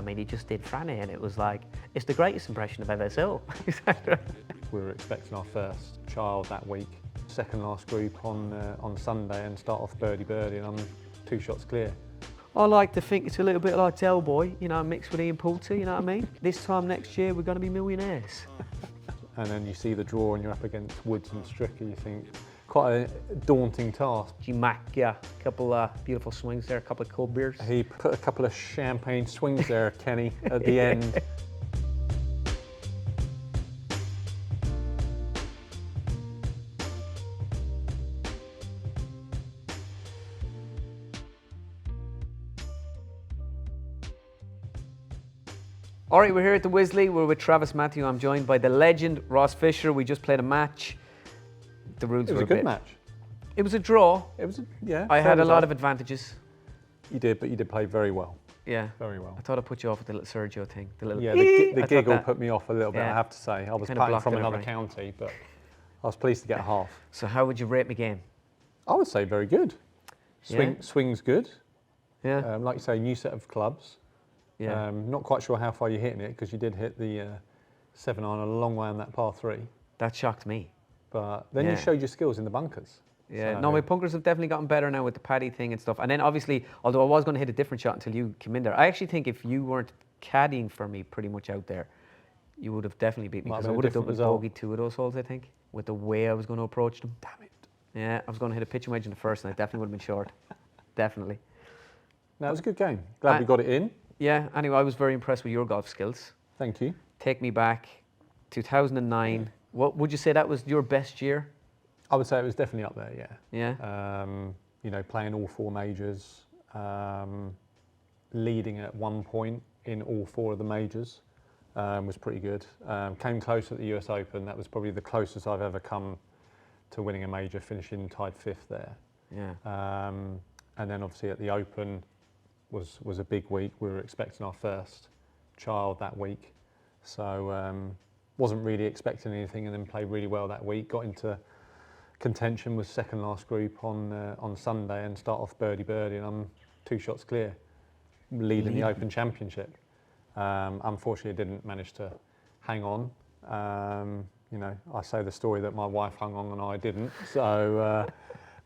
mean, he just did Franny, and it was like, it's the greatest impression I've ever saw. We were expecting our first child that week, second last group on Sunday, and start off birdie, and I'm 2 shots clear. I like to think it's a little bit like Del Boy, you know, mixed with Ian Poulter, you know what I mean? This time next year, we're going to be millionaires. And then you see the draw and you're up against Woods and Stricker, you think, quite a daunting task. G-Mac, yeah, a couple beautiful swings there, a couple of cold beers. He put a couple of champagne swings there, Kenny, at the end. All right, we're here at the Wisley. We're with TravisMathew. I'm joined by the legend, Ross Fisher. We just played a match. The rules were It was a good match. It was a draw. It was, yeah. I had a lot of advantages. You did, but you did play very well. Yeah. Very well. I thought I'd put you off with the little Sergio thing. The little the giggle put me off a little bit, Yeah. I have to say. I was Kinda playing from blocked it another outright. county, but I was pleased to get a half. So how would you rate my game? I would say very good. Swing's good. Yeah. Like you say, new set of clubs. Yeah. Not quite sure how far you're hitting it, because you did hit the 7-iron a long way on that par 3. That shocked me. But then you showed your skills in the bunkers. Yeah, So- no, my bunkers have definitely gotten better now with the paddy thing and stuff. And then obviously, although I was going to hit a different shot until you came in there, I actually think if you weren't caddying for me pretty much out there, you would have definitely beat me, Might have because I been a would have different double result. bogeyed 2 of those holes, I think, with the way I was going to approach them. Damn it. Yeah, I was going to hit a pitching wedge in the first, and I definitely would have been short. Definitely. No, it was a good game. Glad we got it in. Yeah, anyway, I was very impressed with your golf skills. Thank you. Take me back, 2009. What would you say that was your best year? I would say it was definitely up there, yeah. Yeah. You know, playing all 4 majors, leading at one point in all 4 of the majors was pretty good. Came close at the US Open. That was probably the closest I've ever come to winning a major, finishing tied 5th there. Yeah. And then obviously at the Open was a big week. We were expecting our first child that week. So wasn't really expecting anything, and then played really well that week. Got into contention, was second last group on Sunday, and start off birdie, and I'm 2 shots clear, leading the Open Championship. Unfortunately, I didn't manage to hang on. You know, I say the story that my wife hung on and I didn't. So,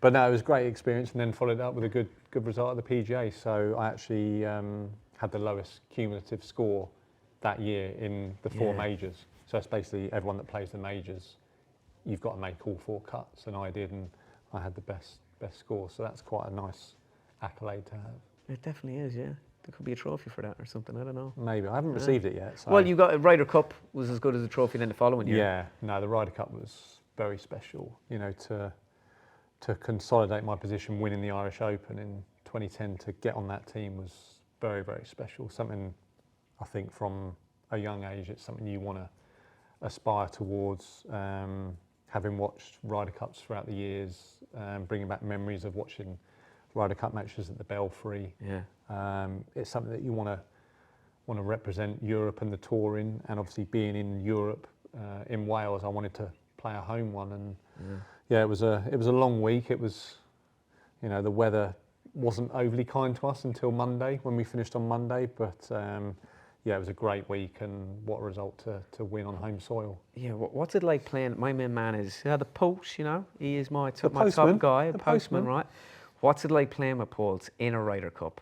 but no, it was a great experience, and then followed up with a good result at the PGA. So I actually had the lowest cumulative score that year in the 4 majors. So it's basically everyone that plays the majors, you've got to make all 4 cuts, and I did, and I had the best score. So that's quite a nice accolade to have. It definitely is, yeah. There could be a trophy for that or something, I don't know. Maybe. I haven't received it yet. So. Well, you got a Ryder Cup was as good as a trophy then the following year. Yeah, no, the Ryder Cup was very special. You know, to consolidate my position winning the Irish Open in 2010, to get on that team was very, very special. Something I think from a young age, it's something you want to aspire towards. Having watched Ryder Cups throughout the years, bringing back memories of watching Ryder Cup matches at the Belfry. Yeah. It's something that you want to represent Europe and the tour in, and obviously being in Europe, in Wales, I wanted to play a home one, and yeah, it was a long week. It was, you know, the weather wasn't overly kind to us until Monday, when we finished on Monday, but yeah, it was a great week, and what a result to win on home soil. Yeah, what's it like playing? My main man is the Post, you know, he is my top postman. guy, The postman, postman. right? What's it like playing with Pauls in a Ryder Cup?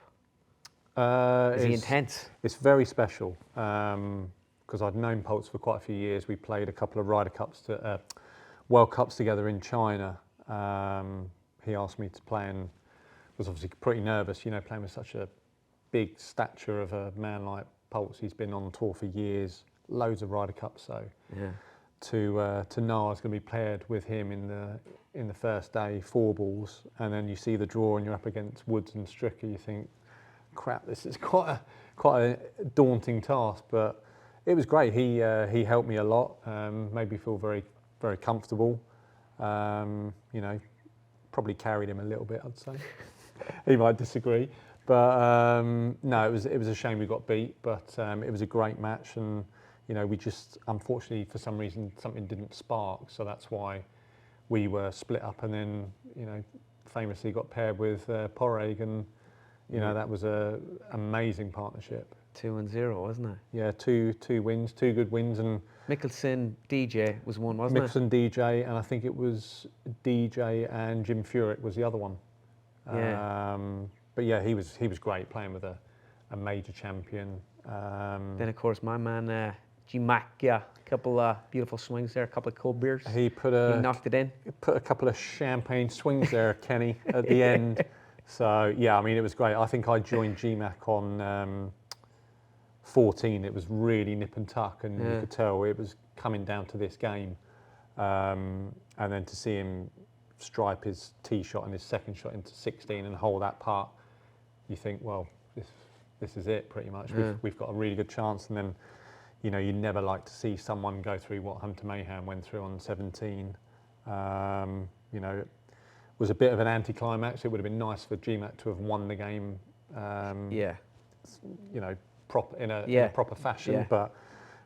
Is he intense? It's very special, because I'd known Pultz for quite a few years. We played a couple of Ryder Cups, World Cups together in China. He asked me to play, and was obviously pretty nervous, you know, playing with such a big stature of a man like Pultz. He's been on tour for years, loads of Ryder Cups, so Yeah. to know I was going to be paired with him in the first day, 4 balls, and then you see the draw and you're up against Woods and Stricker, you think, crap, this is quite a daunting task, but it was great. He helped me a lot, made me feel very, very comfortable. You know, probably carried him a little bit, I'd say. He might disagree, but no, it was a shame we got beat, but it was a great match, and you know, we just, unfortunately, for some reason, something didn't spark, so that's why we were split up, and then, you know, famously got paired with Porrig, and you know, that was a amazing partnership. 2-0, wasn't it? Yeah, two wins, 2 good wins, and Mickelson, DJ was one, wasn't it? Mickelson, DJ, and I think it was DJ and Jim Furyk was the other one. Yeah. But yeah, he was great playing with a major champion. Then of course my man G-Mac, a couple beautiful swings there, a couple of cold beers. He knocked it in. Put a couple of champagne swings there, Kenny, at the end. So yeah, I mean it was great. I think I joined GMAC on 14. It was really nip and tuck, and you could tell it was coming down to this game. And then to see him stripe his tee shot and his second shot into 16 and hold that part, you think, well, this is it pretty much. We've got a really good chance. And then, you know, you never like to see someone go through what Hunter Mayhem went through on 17. You know, it was a bit of an anticlimax. It would have been nice for GMAC to have won the game. You know, in a proper fashion. Yeah. But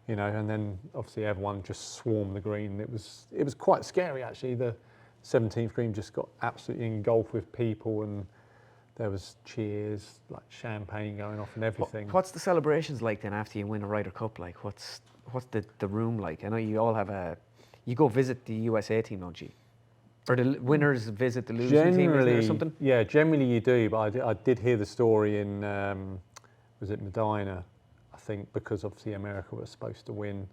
you know, and then obviously everyone just swarmed the green. It was quite scary actually. The 17th green just got absolutely engulfed with people, and there was cheers, like champagne going off and everything. What's the celebrations like then after you win a Ryder Cup? Like, what's the room like? I know you all have you go visit the USA team, don't you? Or the winners visit the losing team, isn't it, or something? Yeah, generally you do, but I did hear the story in, was it Medina? I think because obviously America was supposed to win.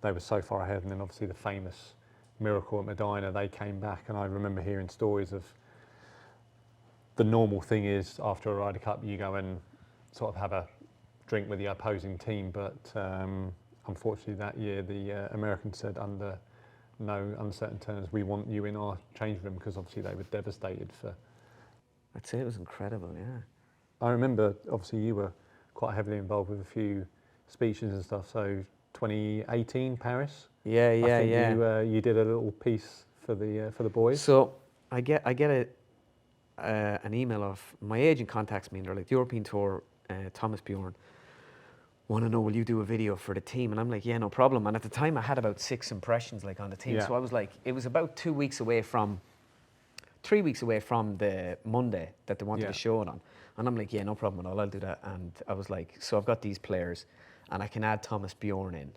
They were so far ahead, and then obviously the famous miracle at Medina, they came back, and I remember hearing stories of the normal thing is after a Ryder Cup you go and sort of have a drink with the opposing team, but unfortunately that year the Americans said under no uncertain terms we want you in our change room, because obviously they were devastated for. I'd say it was incredible, yeah. I remember obviously you were quite heavily involved with a few speeches and stuff, so 2018 Paris. Yeah. You did a little piece for the boys. So I get an email of my agent contacts me, and they're like, the European Tour, Thomas Bjorn, want to know, will you do a video for the team? And I'm like, yeah, no problem. And at the time I had about 6 impressions like on the team. Yeah. So I was like, it was about 3 weeks away from the Monday that they wanted to show it on. And I'm like, yeah, no problem at all, I'll do that. And I was like, so I've got these players and I can add Thomas Bjorn in.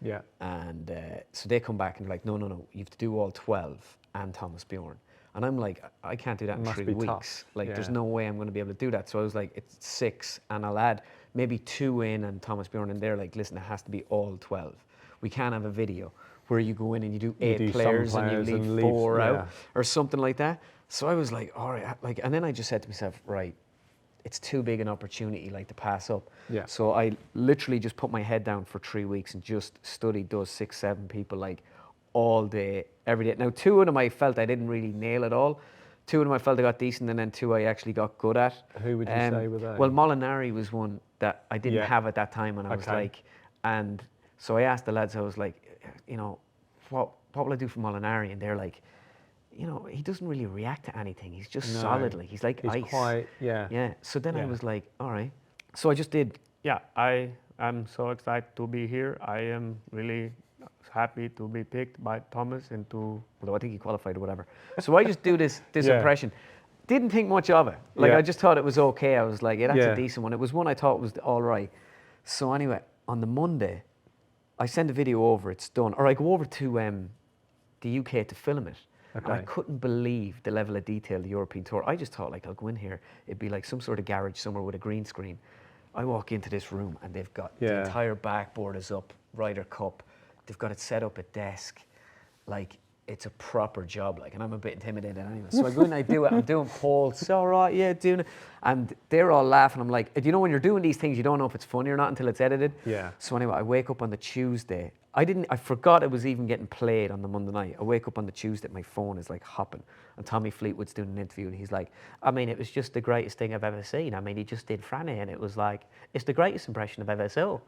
Yeah. And so they come back and they're like, no, you have to do all 12 and Thomas Bjorn. And I'm like, I can't do that in 3 weeks. Tough. Like, there's no way I'm going to be able to do that. So I was like, it's 6, and I'll add maybe 2 in and Thomas Bjorn. And they're like, listen, it has to be all 12. We can't have a video where you go in and you do 8 players and you leave 4 out or something like that. So I was like, all right. Like, and then I just said to myself, right, it's too big an opportunity like to pass up. Yeah. So I literally just put my head down for 3 weeks and just studied those 6, 7 people like all day, every day. Now 2 of them I felt I didn't really nail at all. 2 of them I felt I got decent, and then 2 I actually got good at. Who would you say were they? Well, Molinari was one that I didn't have at that time, and I was like, and so I asked the lads, I was like, you know, what will I do for Molinari? And they're like, you know, he doesn't really react to anything. He's just solid, like he's like ice. Quite, Yeah. So then I was like, all right. So I just did. Yeah, I am so excited to be here. I am really happy to be picked by Thomas into. Although I think he qualified or whatever. So I just do this impression. Didn't think much of it. Like I just thought it was okay. I was like, yeah, that's a decent one. It was one I thought was all right. So anyway, on the Monday, I send a video over. It's done. Or I go over to the UK to film it. Okay. I couldn't believe the level of detail the European Tour. I just thought, like, I'll go in here. It'd be like some sort of garage somewhere with a green screen. I walk into this room and they've got the entire backboard is up, Ryder Cup. They've got it set up at desk. Like, it's a proper job, like, and I'm a bit intimidated anyway. So I go in and I do it. I'm doing polls. It's all right, yeah, doing it. And they're all laughing. I'm like, you know, when you're doing these things, you don't know if it's funny or not until it's edited. Yeah. So anyway, I wake up on the Tuesday. I forgot it was even getting played on the Monday night. I wake up on the Tuesday, my phone is like hopping. And Tommy Fleetwood's doing an interview and he's like, I mean, it was just the greatest thing I've ever seen. I mean, he just did Franny and it was like, it's the greatest impression I've ever saw.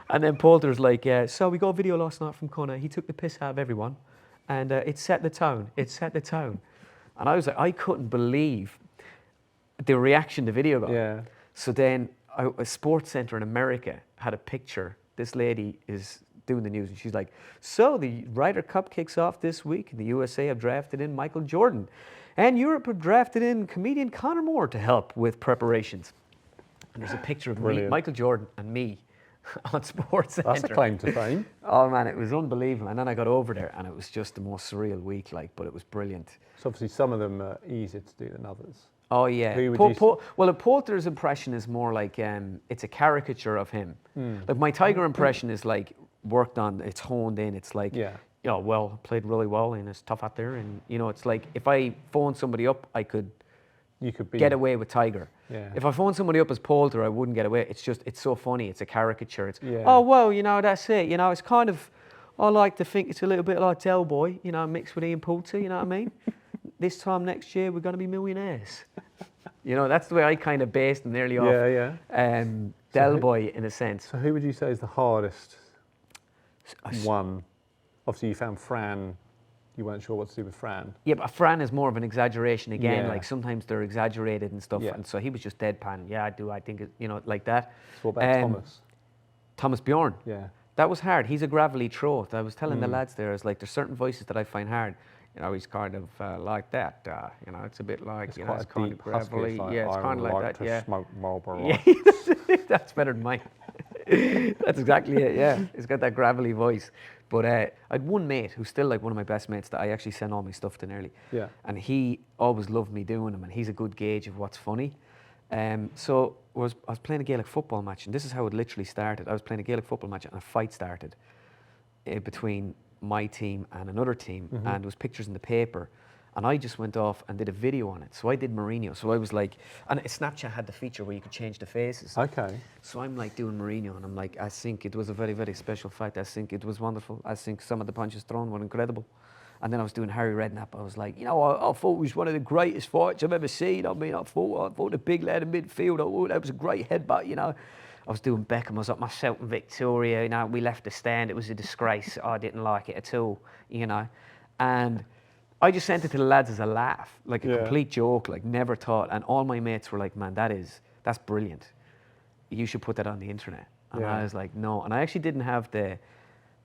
And then Poulter's like, so we got a video last night from Conor. He took the piss out of everyone and it set the tone. It set the tone. And I was like, I couldn't believe the reaction the video got. Yeah. So then a sports center in America had a picture. This lady is doing the news and she's like, so the Ryder Cup kicks off this week and the USA have drafted in Michael Jordan and Europe have drafted in comedian Conor Moore to help with preparations. and there's a picture of me, Brilliant. Michael Jordan and me on Sports Centre. That's a claim to fame. Oh man, it was unbelievable. And then I got over there and it was just the most surreal week, like, but it was brilliant. So obviously some of them are easier to do than others. Oh yeah. Who would Well, Poulter's impression is more like it's a caricature of him. Like my Tiger impression is like worked on, it's honed in. It's like, well, played really well and it's tough out there, and it's like if I phone somebody up, you could get away with Tiger. Yeah. If I phone somebody up as Poulter, I wouldn't get away. It's so funny. It's a caricature. It's oh well, that's it. It's kind of, I like to think it's a little bit like Del Boy, mixed with Ian Poulter. You know what I mean? This time next year we're going to be millionaires. That's the way I kind of based him nearly off. Del Boy in a sense. So who would you say is the hardest one? Obviously you found Fran. You weren't sure what to do with Fran. Yeah, but Fran is more of an exaggeration again. Yeah. Like sometimes they're exaggerated and stuff, and so he was just deadpan. Yeah, I do. I think like that. So what about Thomas? Thomas Bjorn. Yeah. That was hard. He's a gravelly throat. I was telling the lads there, I was like, there's certain voices that I find hard. He's kind of like that. It's a bit like, it's kind of gravelly. Yeah, it's kind of like that. Yeah. Smoke Marlboro. Yeah, that's better than mine. That's exactly it. Yeah, he's got that gravelly voice. But I had one mate who's still like one of my best mates that I actually send all my stuff to nearly. Yeah. And he always loved me doing them, and he's a good gauge of what's funny. So I was playing a Gaelic football match, and this is how it literally started. I was playing a Gaelic football match, and a fight started between my team and another team, and there was pictures in the paper, and I just went off and did a video on it. So I did Mourinho. So I was like, and Snapchat had the feature where you could change the faces. Okay. So I'm like doing Mourinho, and I'm like, I think it was a very, very special fight. I think it was wonderful. I think some of the punches thrown were incredible. And then I was doing Harry Redknapp. I was like, I thought it was one of the greatest fights I've ever seen. I mean, I thought the big lad in midfield, that was a great headbutt, I was doing Beckham. I was like, myself and Victoria, we left the stand. It was a disgrace. I didn't like it at all, And I just sent it to the lads as a laugh, like a complete joke, like never thought. And all my mates were like, man, that's brilliant. You should put that on the internet. And I was like, no. And I actually didn't have the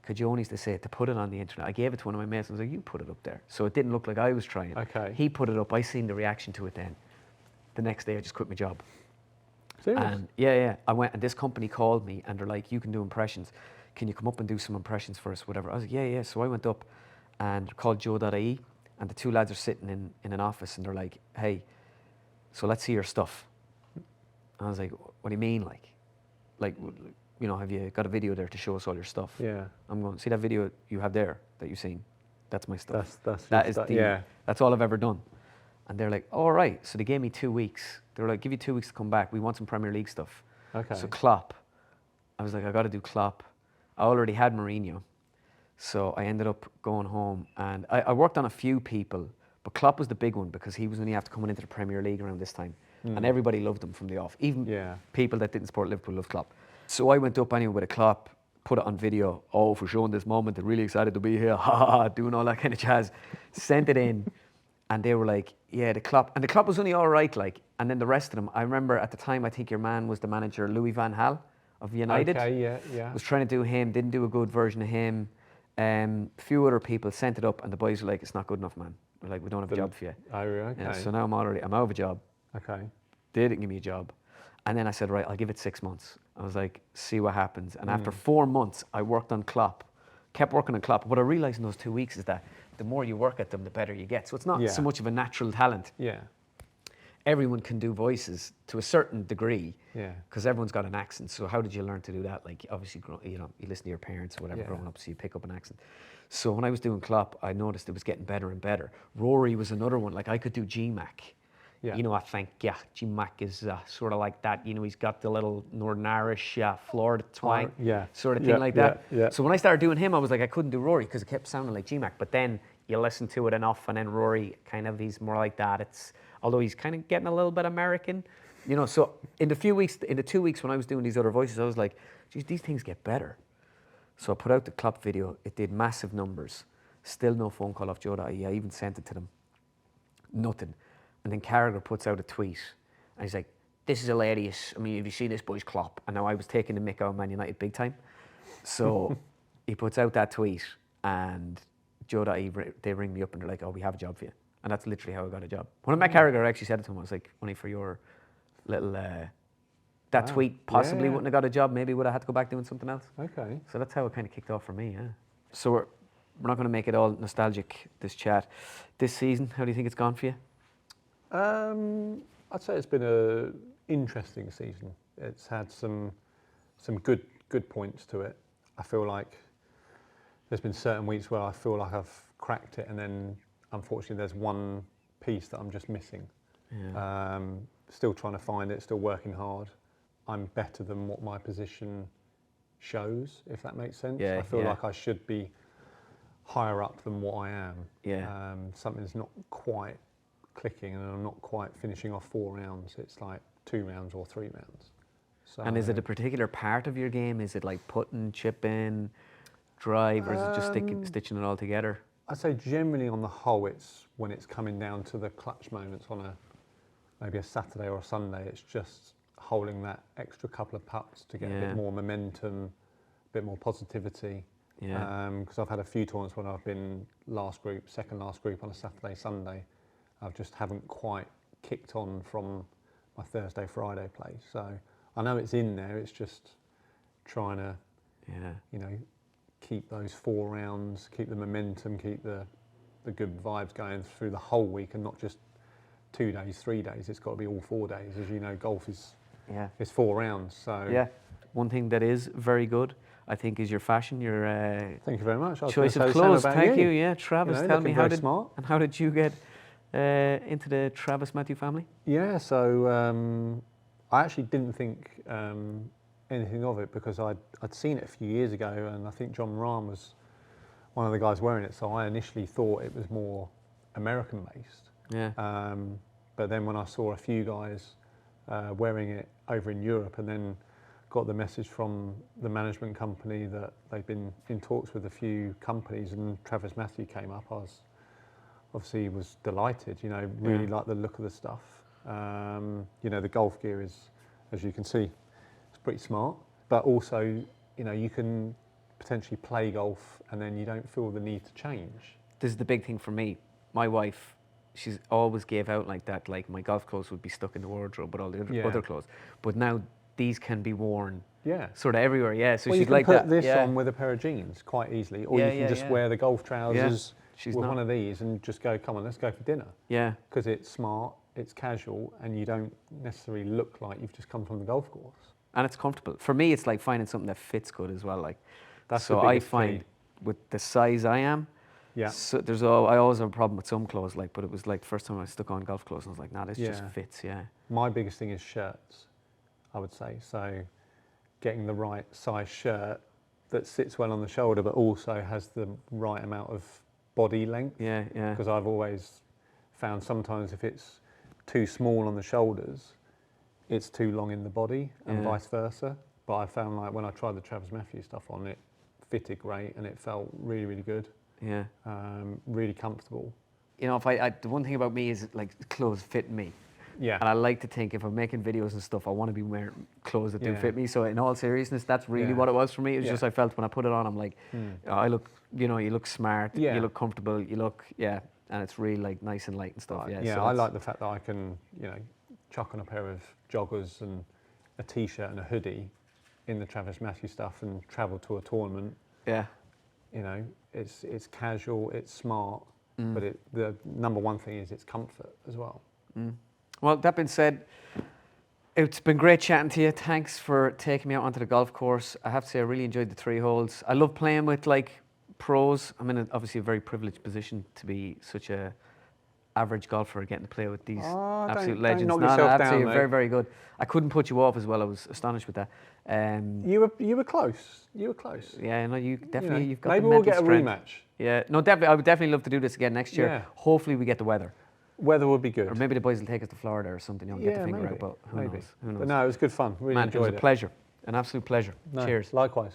cajones to put it on the internet. I gave it to one of my mates and I was like, you put it up there. So it didn't look like I was trying. Okay. He put it up. I seen the reaction to it then. The next day I just quit my job. Serious? And I went, and this company called me and they're like, you can do impressions. Can you come up and do some impressions for us, whatever? I was like, yeah. So I went up and called Joe.ie, and the two lads are sitting in an office and they're like, hey, so let's see your stuff. And I was like, what do you mean? Like, have you got a video there to show us all your stuff? Yeah. I'm going, see that video you have there that you've seen? That's my stuff. That's That's all I've ever done. And they're like, all right. So they gave me 2 weeks. They were like, give you 2 weeks to come back. We want some Premier League stuff. Okay. So Klopp. I was like, I got to do Klopp. I already had Mourinho. So I ended up going home, and I worked on a few people, but Klopp was the big one because he was only after coming into the Premier League around this time. And everybody loved him from the off. Even people that didn't support Liverpool loved Klopp. So I went up anyway with a Klopp, put it on video. Oh, for showing this moment, they're really excited to be here. Ha ha ha, doing all that kind of jazz. Sent it in, and they were like, yeah, the Klopp. And the Klopp was only all right, like. And then the rest of them, I remember at the time, I think your man was the manager, Louis van Gaal of United. Okay, yeah. Was trying to do him, didn't do a good version of him. A few other people sent it up, and the boys were like, it's not good enough, man. We're like, we don't have a job for you. Oh, okay. Yeah, so now I'm out of a job. Okay. They didn't give me a job. And then I said, right, I'll give it 6 months. I was like, see what happens. And after 4 months, I worked on Klopp, kept working on Klopp. What I realized in those 2 weeks is that the more you work at them, the better you get. So it's not so much of a natural talent. Yeah. Everyone can do voices to a certain degree. Yeah. Because everyone's got an accent. So how did you learn to do that? Like, obviously, you listen to your parents or whatever growing up, so you pick up an accent. So when I was doing Klopp, I noticed it was getting better and better. Rory was another one. Like, I could do G-Mac. Yeah. I think, G-Mac is sort of like that. He's got the little Northern Irish Florida twang sort of thing like that. Yeah. So when I started doing him, I was like, I couldn't do Rory because it kept sounding like G-Mac. But then you listen to it enough, and then Rory he's more like that. Although he's kind of getting a little bit American, So in the 2 weeks when I was doing these other voices, I was like, geez, these things get better. So I put out the Klopp video. It did massive numbers. Still no phone call off Joe.ie. I even sent it to them. Nothing. And then Carragher puts out a tweet, and he's like, this is hilarious. I mean, have you seen this boy's Klopp? And now I was taking the mick out of Man United big time. So he puts out that tweet, and Joe.ie, they ring me up and they're like, oh, we have a job for you. And that's literally how I got a job. When I met Carragher, I actually said it to him, I was like, only for your little that tweet, possibly wouldn't have got a job. Maybe would have had to go back doing something else. Okay. So that's how it kind of kicked off for me, yeah. So we're not going to make it all nostalgic, this chat. This season, how do you think it's gone for you? I'd say it's been a interesting season. It's had some good points to it. I feel like there's been certain weeks where I feel like I've cracked it, and then unfortunately there's one piece that I'm just missing. Yeah. Still trying to find it, still working hard. I'm better than what my position shows, if that makes sense. Yeah, I feel like I should be higher up than what I am. Yeah. Something's not quite clicking, and I'm not quite finishing off 4 rounds. It's like 2 rounds or 3 rounds. So, and is it a particular part of your game? Is it like putting, chipping, drive, or is it just stitching it all together? I'd say generally on the whole, it's when it's coming down to the clutch moments on maybe a Saturday or a Sunday, it's just holding that extra couple of putts to get a bit more momentum, a bit more positivity. Yeah. Because I've had a few tournaments when I've been last group, second last group on a Saturday, Sunday. I just haven't quite kicked on from my Thursday, Friday play. So I know it's in there. It's just trying to, keep those 4 rounds, keep the momentum, keep the good vibes going through the whole week, and not just 2 days, 3 days. It's got to be all 4 days. As you know, golf is 4 rounds. So yeah, one thing that is very good, I think, is your fashion. Your thank you very much. Choice of clothes. Thank you. Yeah, Travis, tell me how did you get into the TravisMathew family? Yeah, so I actually didn't think anything of it, because I'd seen it a few years ago, and I think John Rahm was one of the guys wearing it, so I initially thought it was more American based. Yeah. But then when I saw a few guys wearing it over in Europe, and then got the message from the management company that they've been in talks with a few companies, and TravisMathew came up, I was delighted, really liked the look of the stuff. The golf gear is, as you can see, it's pretty smart, but also, you can potentially play golf and then you don't feel the need to change. This is the big thing for me. My wife, she's always gave out like that, like my golf clothes would be stuck in the wardrobe with all the other clothes. But now these can be worn sort of everywhere, So well, she's like that. You that. can put this on with a pair of jeans quite easily, or you can just wear the golf trousers with one of these and just go, come on, let's go for dinner. Yeah. Because it's smart, it's casual, and you don't necessarily look like you've just come from the golf course. And it's comfortable. For me, it's like finding something that fits good as well. Like, that's so I find with the size I am, so I always have a problem with some clothes, like, but it was like the first time I stuck on golf clothes and I was like, nah, this just fits, My biggest thing is shirts, I would say. So getting the right size shirt that sits well on the shoulder, but also has the right amount of body length. Yeah. Because I've always found sometimes if it's too small on the shoulders, it's too long in the body, and vice versa. But I found, like, when I tried the TravisMathew stuff on, it fitted great and it felt really, really good. Yeah. Really comfortable. If the one thing about me is, like, clothes fit me. Yeah. And I like to think if I'm making videos and stuff, I want to be wearing clothes that do fit me. So in all seriousness, that's really what it was for me. It was just, I felt when I put it on, I'm like, I look, you look smart, you look comfortable, you look, and it's really like nice and light and stuff. Yeah, so I like the fact that I can, chuck on a pair of joggers and a t-shirt and a hoodie in the TravisMathew stuff and travel to a tournament. Yeah. It's casual, it's smart, but the number one thing is it's comfort as well. Well, that being said, it's been great chatting to you. Thanks for taking me out onto the golf course. I have to say I really enjoyed the 3 holes. I love playing with, like, pros. I'm in obviously a very privileged position to be such a average golfer, getting to play with these absolute legends. Don't knock yourself down, you're very, very good. I couldn't put you off as well. I was astonished with that. You were close. You were close. Yeah, no, you've got the mental strength. Maybe we'll get a rematch. Yeah, no, definitely. I would definitely love to do this again next year. Yeah. Hopefully we get the weather. Weather would be good. Or maybe the boys will take us to Florida or something. Get the finger out. But who knows? But no, it was good fun. Really enjoyed it. It was a pleasure. An absolute pleasure. Cheers. Likewise.